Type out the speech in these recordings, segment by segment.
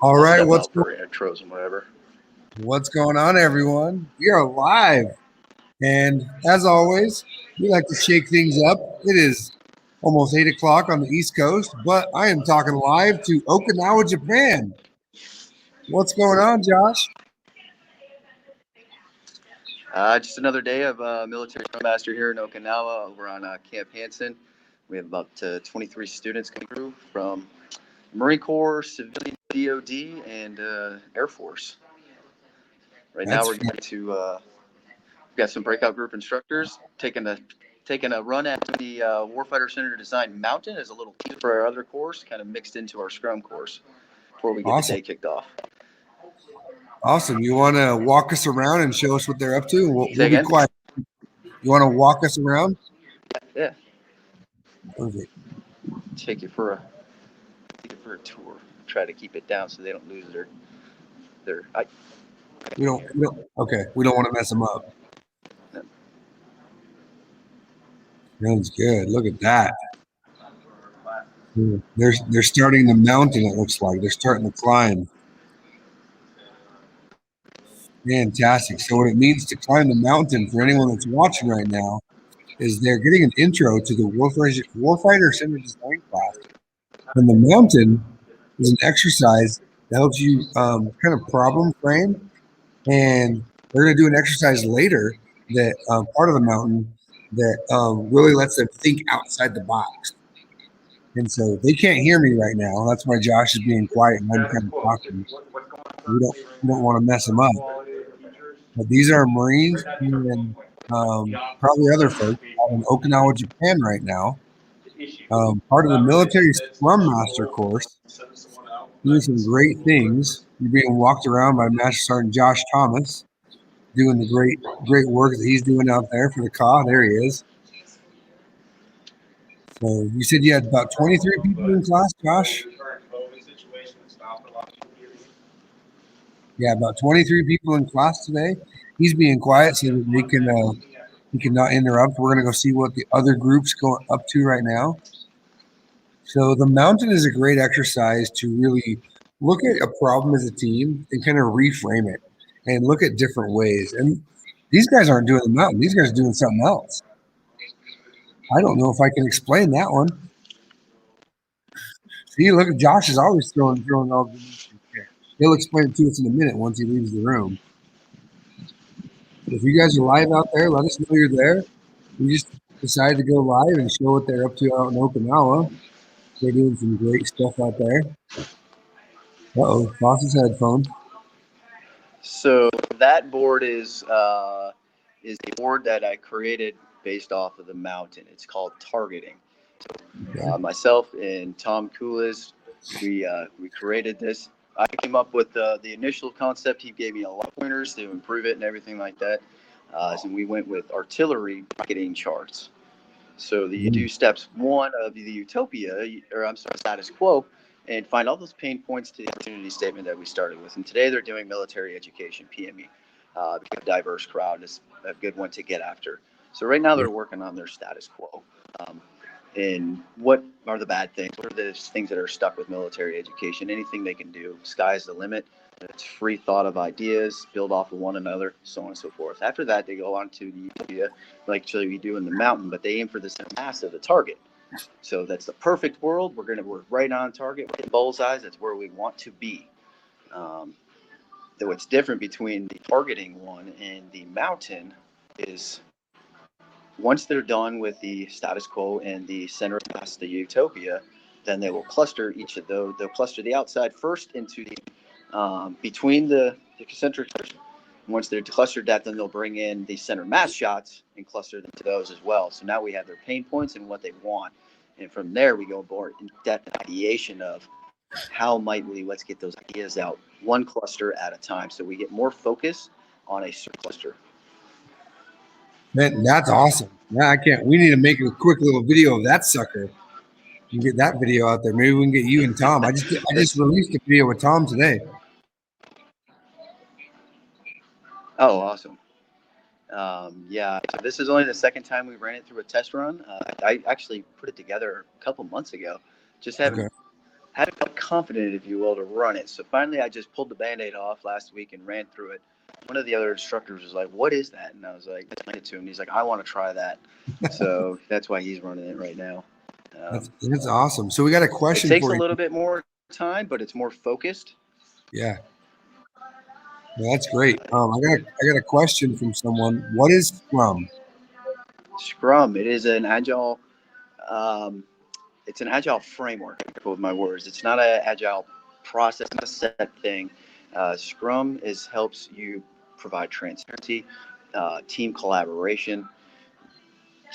All I'll right, step out for intros and whatever. what's going on, everyone? We are live, and as always, we like to shake things up. It is almost 8 o'clock on the East Coast, but I am talking live to Okinawa, Japan. What's going on, Josh? Just another day of military master here in Okinawa over on Camp Hansen. We have about 23 students coming through from Marine Corps, civilian DOD, and Air Force. Right now, That's we're going to we've got some breakout group instructors taking a run at the Warfighter Center Design Mountain as a little teaser for our other course, kind of mixed into our Scrum course before we get the awesome. day kicked off. Awesome. You want to walk us around and show us what they're up to? We'll Say be again? quiet. You want to walk us around? Yeah, Okay. take you for a tour. Try to keep it down so they don't lose their. We don't. Okay. We don't want to mess them up. Sounds good. Look at that. They're starting the mountain. It looks like they're starting the climb. Fantastic. So what it means to climb the mountain for anyone that's watching right now is they're getting an intro to the Warfighter Center Design class. And the mountain is an exercise that helps you kind of problem frame. And they're going to do an exercise later that part of the mountain that really lets them think outside the box. And so they can't hear me right now. That's why Josh is being quiet and I'm kind of talking. We don't want to mess them up. But these are Marines and probably other folks out in Okinawa, Japan right now. Part of the military Scrum Master course, doing some great things. You're being walked around by Master Sergeant Josh Thomas, doing the great work that he's doing out there for the CAW. There he is. So you said you had about 23 people in class, Josh? Yeah, about 23 people in class today. He's being quiet so that he can not interrupt. We're gonna go see what the other groups go up to right now. So the mountain is a great exercise to really look at a problem as a team and kind of reframe it and look at different ways. And these guys aren't doing the mountain; these guys are doing something else. I don't know if I can explain that one. See, look at Josh is always throwing all. He'll explain it to us in a minute once he leaves the room. If you guys are live out there, let us know you're there. We just decided to go live and show what they're up to out in Okinawa. They're doing some great stuff out there. Uh-oh, lost his headphone. So that board is a board that I created based off of the mountain. It's called targeting. Okay. Myself and Tom Coolidge, we created this. I came up with the initial concept. He gave me a lot of pointers to improve it and everything like that. So we went with artillery marketing charts. So you do steps one of the utopia, or I'm sorry, status quo, and find all those pain points to the opportunity statement that we started with. And today they're doing military education, PME. A diverse crowd is a good one to get after. So right now they're working on their status quo. Um, and what are the bad things? What are the things that are stuck with military education? Anything they can do. Sky's the limit. It's free thought of ideas, build off of one another, so on and so forth. After that, they go on to the utopia, like we do in the mountain, but they aim for the mass of the target. So that's the perfect world. We're right on target. We're hitting bullseyes. That's where we want to be. Um, what's different between the targeting one and the mountain is once they're done with the status quo and the center of mass, the utopia, then they will cluster each of those. They'll cluster the outside first into the between the concentric. Once they're clustered that, then they'll bring in the center mass shots and cluster them to those as well. So now we have their pain points and what they want. And from there, we go more in depth ideation of how might we, let's get those ideas out one cluster at a time. So we get more focus on a certain cluster. Man, that's awesome. Yeah, I can't. We need to make a quick little video of that sucker and get that video out there. Maybe we can get you and Tom. I just released a video with Tom today. Oh, awesome. Yeah, so this is only the second time we ran it through a test run. I actually put it together a couple months ago. Just haven't Okay. hadn't felt confident, if you will, to run it. So finally, I just pulled the Band-Aid off last week and ran through it. One of the other instructors was like, "What is that?" And I was like, "Explain it to him." And he's like, "I want to try that." So that's why he's running it right now. That's awesome. So we got a It question takes for a you. little bit more time, but it's more focused. Yeah, well, that's great. I got a question from someone. What is Scrum? Scrum. It is an agile. Um, it's an agile framework. With my words, it's not an agile process, not a set thing. Scrum helps you provide transparency, team collaboration,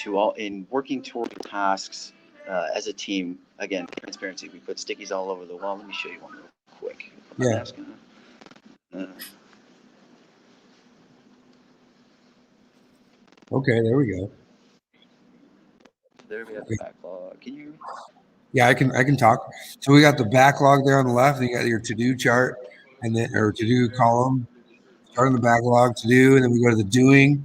to all in working toward tasks as a team. Again, transparency. We put stickies all over the wall. Let me show you one real quick. Put my Yeah. mask on. Okay, there we go. There we have the backlog. Can you? Yeah, I can talk. So we got the backlog there on the left. And you got your to-do chart and then or to-do column, starting the backlog to do, and then we go to the doing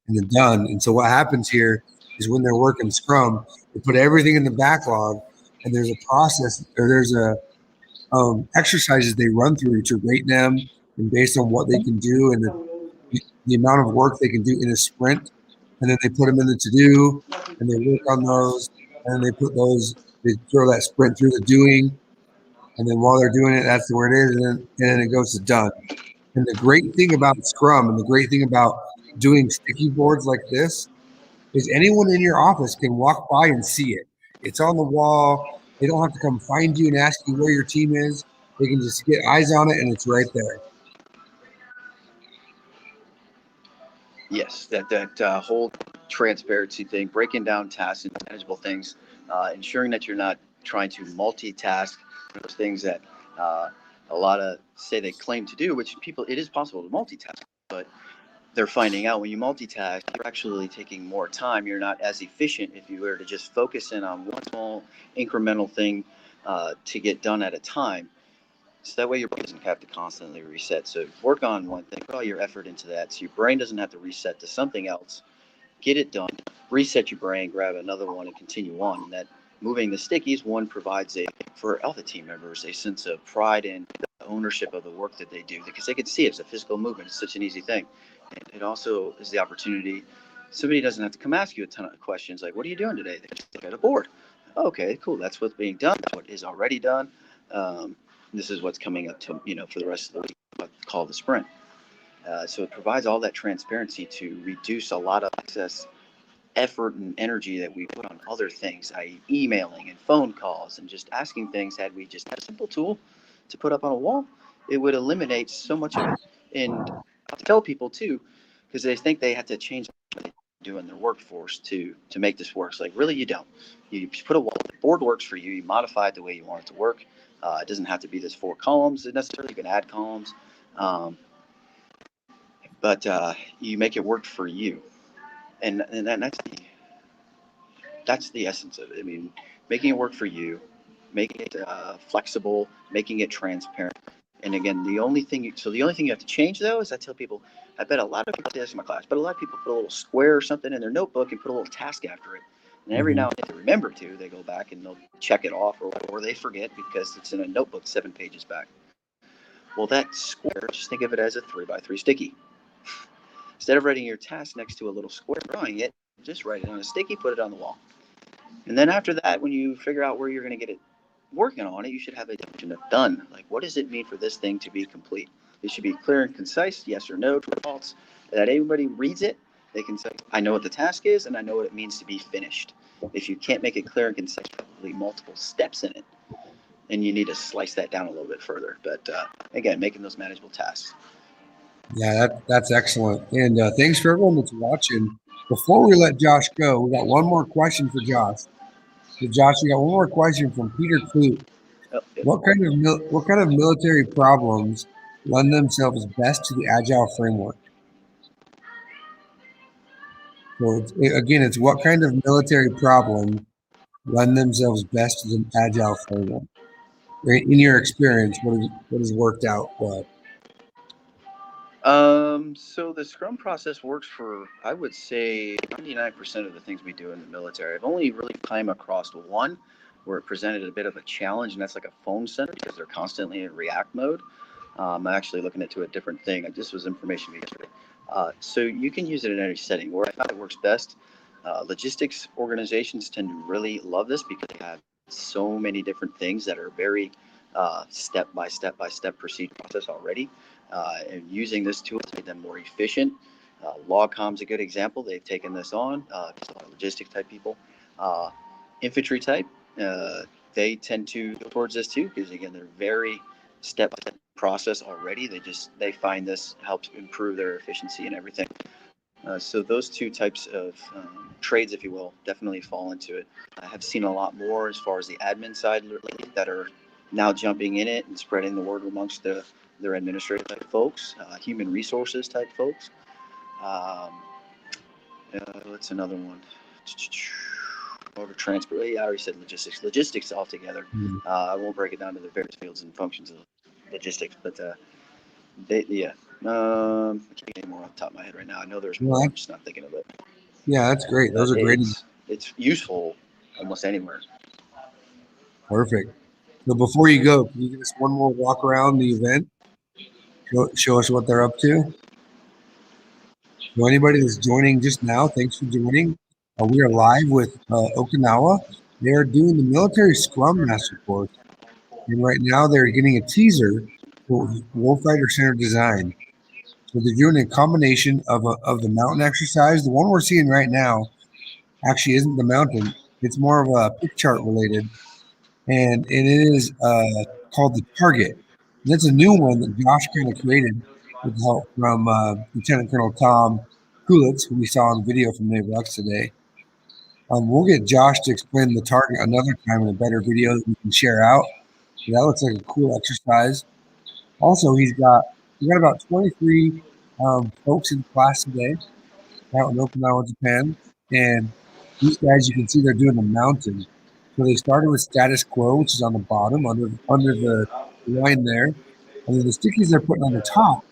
and the done. And so what happens here is when they're working Scrum, they put everything in the backlog, and there's a process or there's a exercises they run through to rate them and based on what they can do and the amount of work they can do in a sprint. And then they put them in the to-do and they work on those, and then they throw that sprint through the doing, and then while they're doing it, that's where it is, and then it goes to done. And the great thing about Scrum and the great thing about doing sticky boards like this is anyone in your office can walk by and see it. It's on the wall. They don't have to come find you and ask you where your team is. They can just get eyes on it and it's right there. Yes, that whole transparency thing, breaking down tasks into manageable things, ensuring that you're not trying to multitask those things that a lot of say they claim to do, which people it is possible to multitask, but they're finding out when you multitask, you're actually taking more time. You're not as efficient if you were to just focus in on one small incremental thing to get done at a time. So that way your brain doesn't have to constantly reset. So work on one thing, put all your effort into that. So your brain doesn't have to reset to something else. Get it done. Reset your brain, grab another one, and continue on. And that moving the stickies, one provides for all the team members a sense of pride and ownership of the work that they do because they can see it's a physical movement. It's such an easy thing. And it also is the opportunity. Somebody doesn't have to come ask you a ton of questions like, "What are you doing today?" They just get a board. Okay, cool. That's what's being done. That's what is already done. This is what's coming up to for the rest of the week. Call the sprint. So it provides all that transparency to reduce a lot of excess effort and energy that we put on other things, i.e., emailing and phone calls and just asking things. Had we just had a simple tool to put up on a wall, it would eliminate so much of it. And I'll tell people too, because they think they have to change what they do in their workforce to make this work. It's like really you don't. You put a wall. The board works for you. You modify it the way you want it to work. It doesn't have to be this 4 columns necessarily. You can add columns, um, but you make it work for you. And that's the essence of it. I mean, making it work for you, making it flexible, making it transparent. And again, the only thing you have to change though is I tell people, I bet a lot of people say this in my class, but a lot of people put a little square or something in their notebook and put a little task after it. And every Mm-hmm. now and then, if they remember to, they go back and they'll check it off, or they forget because it's in a notebook 7 pages back. Well, that square, just think of it as a 3x3 sticky. Instead of writing your task next to a little square, drawing it, just write it on a sticky, put it on the wall. And then after that, when you figure out where you're going to get it working on it, you should have a definition of done. Like, what does it mean for this thing to be complete? It should be clear and concise, yes or no, true or false, that anybody reads it, they can say, I know what the task is and I know what it means to be finished. If you can't make it clear and concise, probably multiple steps in it, and you need to slice that down a little bit further. But again, making those manageable tasks. Yeah, that's excellent. And thanks for everyone that's watching. Before we let Josh go, we got one more question for Josh. So Josh, we got one more question from Peter Clute. Oh, What kind of military problems lend themselves best to the agile framework? So again, it's what kind of military problem lend themselves best to the agile framework? Right? In your experience, what has worked out well? So the Scrum process works for, I would say, 99% of the things we do in the military. I've only really come across one where it presented a bit of a challenge, and that's like a phone center because they're constantly in react mode. I'm actually looking into a different thing. This was information yesterday. So you can use it in any setting. Where I found it works best, logistics organizations tend to really love this because they have so many different things that are very step by step procedure process already. And using this tool to make them more efficient. Logcom's a good example. They've taken this on, logistics type people. Infantry type, they tend to go towards this too because again, they're very step by step process already. They find this helps improve their efficiency and everything. So those two types of trades, if you will, definitely fall into it. I have seen a lot more as far as the admin side that are now jumping in it and spreading the word amongst their administrative type folks, human resources type folks. What's another one? Over transport. Yeah, I already said logistics. Logistics altogether. I won't break it down to the various fields and functions of logistics, but yeah. I can't get any more off the top of my head right now. I know there's more. I'm just not thinking of it. Yeah, that's great. Those are great. It's useful almost anywhere. Perfect. So before you go, can you give us one more walk around the event? Show us what they're up to. So anybody that's joining just now, thanks for joining. We are live with Okinawa. They are doing the military Scrum Master course. And right now they're getting a teaser for Warfighter Center design. So they're doing a combination of the mountain exercise. The one we're seeing right now actually isn't the mountain. It's more of a pick chart related. And it is called the Target. And that's a new one that Josh kind of created with help from Lieutenant Colonel Tom Kulitz, who we saw in the video from Naval X today. We'll get Josh to explain the Target another time in a better video that we can share out. So that looks like a cool exercise. Also, we got about 23 folks in class today out in Okinawa, Japan. And these guys, you can see they're doing the mountain. So they started with status quo, which is on the bottom under the line there. And then the stickies they're putting on the top,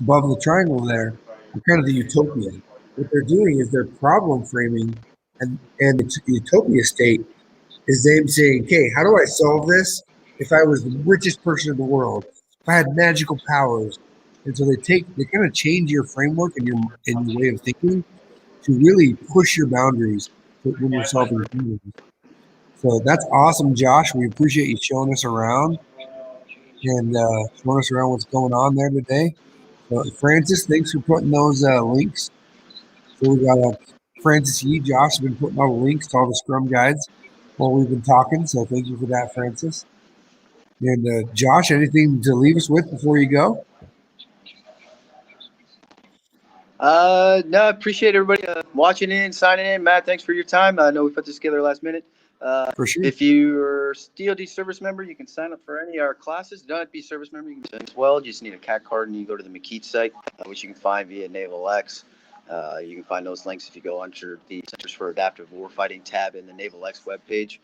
above the triangle there, are kind of the utopia. What they're doing is they're problem framing, and the utopia state is them saying, okay, how do I solve this if I was the richest person in the world? If I had magical powers. And so they kind of change your framework and your way of thinking to really push your boundaries when you're solving problems. So that's awesome, Josh. We appreciate you showing us around and showing us around what's going on there today. So Francis, thanks for putting those links. So we got Francis Yee, Josh have been putting all the links to all the Scrum guides while we've been talking. So thank you for that, Francis. And Josh, anything to leave us with before you go? No, I appreciate everybody watching in, signing in. Matt, thanks for your time. I know we put this together last minute. For sure. If you're a DoD service member, you can sign up for any of our classes. You don't have to be a service member. You can sign as well. You just need a CAT card, and you go to the McKeat site, which you can find via Naval X. You can find those links if you go under the Centers for Adaptive Warfighting tab in the Naval X webpage.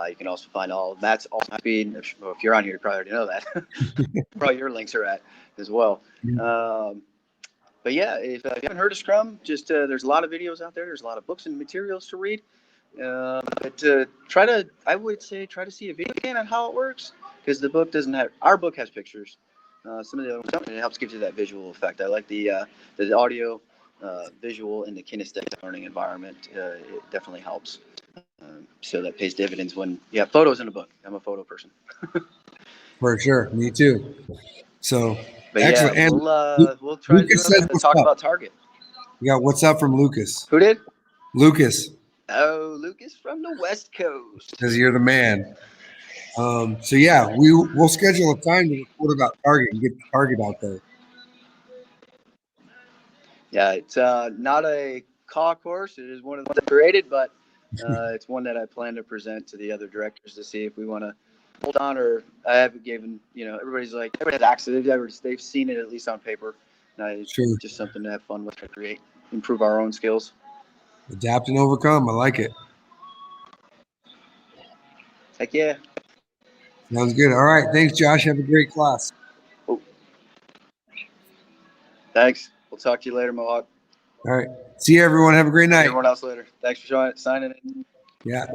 You can also find all Matt's all speed. If you're on here, you probably already know that. Probably your links are at as well. But yeah, if you haven't heard of Scrum, just there's a lot of videos out there. There's a lot of books and materials to read. But I would say try to see a video on how it works, because the book doesn't have. Our book has pictures. Some of the other ones don't, and it helps give you that visual effect. I like the audio, visual, and the kinesthetic learning environment. It definitely helps. So that pays dividends when you have photos in a book. I'm a photo person. For sure, me too. So but excellent. Yeah, we'll try Lucas to talk about Target. You got what's up from Lucas? Who did? Lucas. Oh, Lucas from the West Coast. Because you're the man. So yeah, we'll schedule a time to report about Target and get the Target out there. Yeah, it's not a CAW course. It is one of the ones I created, but it's one that I plan to present to the other directors to see if we want to hold on, or I haven't given, everybody has access. They've seen it at least on paper. It's just something to have fun with, to create, improve our own skills. Adapt and overcome. I like it. Heck yeah. Sounds good. All right. Thanks, Josh. Have a great class. Oh. Thanks. We'll talk to you later, Mohawk. All right. See you, everyone. Have a great night. See everyone else later. Thanks for signing in. Yeah.